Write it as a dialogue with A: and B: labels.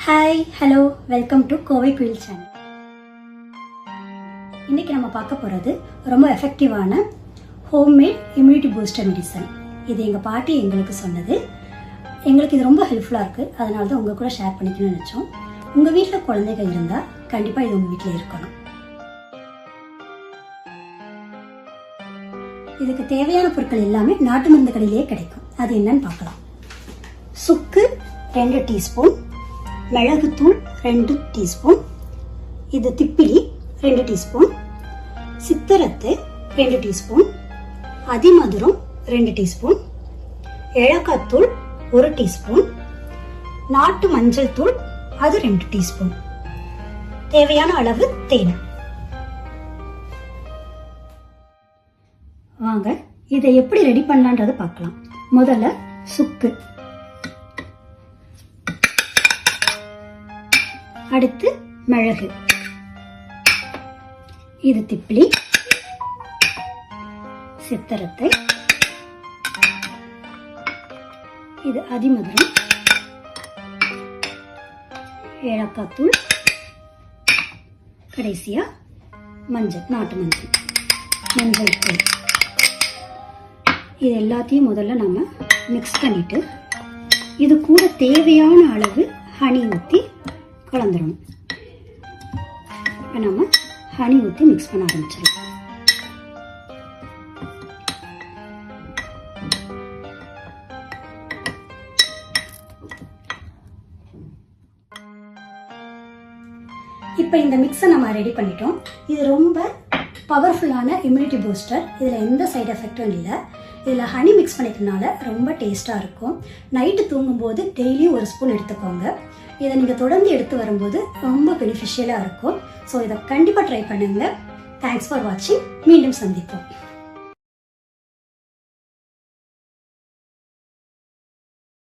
A: Hi hello welcome to Kovai குயில் channel. இன்னைக்கு நம்ம பார்க்க போகிறது ரொம்ப எஃபெக்டிவான ஹோம்மேட் இம்யூனிட்டி பூஸ்டர் மெடிசன். இது எங்கள் பாட்டி எங்களுக்கு சொன்னது. எங்களுக்கு இது ரொம்ப ஹெல்ப்ஃபுல்லாக இருக்குது. அதனால தான் உங்கள் கூட ஷேர் பண்ணிக்கணும்னு நினச்சோம். உங்கள் வீட்டில் குழந்தைகள் இருந்தால் கண்டிப்பாக இது உங்கள் வீட்டில் இருக்கணும். இதுக்கு தேவையான பொருட்கள் எல்லாமே நாட்டு மருந்து கடையிலேயே கிடைக்கும். அது என்னன்னு பார்க்கலாம். சுக்கு 2 டீஸ்பூன், மிளகுத்தூள் 2 டீஸ்பூன், இது திப்பிலி 2 டீஸ்பூன், சித்தரத்து 2 டீஸ்பூன், அதிமதுரம் 2 டீஸ்பூன், ஏலக்காய்த்தூள் 1 டீஸ்பூன், நாட்டு மஞ்சள் தூள் அது 2 டீஸ்பூன், தேவையான அளவு தேன். வாங்க இதை எப்படி ரெடி பண்ணலான்றத பார்க்கலாம். முதல்ல சுக்கு, அடுத்து மிளகு, இது திப்பிலி, சித்தரத்தை, இது அதிமதுரம், ஏலக்காய்த்தூள், கடைசியா மஞ்சள், நாட்டு மஞ்சள், மஞ்சள் தூள். இது எல்லாத்தையும் முதல்ல நம்ம மிக்ஸ் பண்ணிட்டு இது கூட தேவையான அளவு ஹனி ஊற்றி கலந்துடணும். இப்போ நம்ம ஹனி ஊற்றி மிக்ஸ் பண்ண ஆரம்பிச்சிடலாம். இப்போ இந்த மிக்ஸை நம்ம ரெடி பண்ணிட்டோம். இது ரொம்ப பவர்ஃபுல்லான இம்யூனிட்டி பூஸ்டர். இதில் எந்த சைடு எஃபெக்டும் இல்லை. இதில் ஹனி மிக்ஸ் பண்ணிக்கிறதுனால ரொம்ப டேஸ்ட்டாக இருக்கும். நைட்டு தூங்கும்போது டெய்லியும் 1 ஸ்பூன் எடுத்துக்கோங்க. இதை நீங்கள் தொடர்ந்து எடுத்து வரும்போது ரொம்ப பெனிஃபிஷியலாக இருக்கும். ஸோ இதை கண்டிப்பாக ட்ரை பண்ணுங்கள். தேங்க்ஸ் ஃபார் வாட்சிங். மீண்டும் சந்திப்போம்.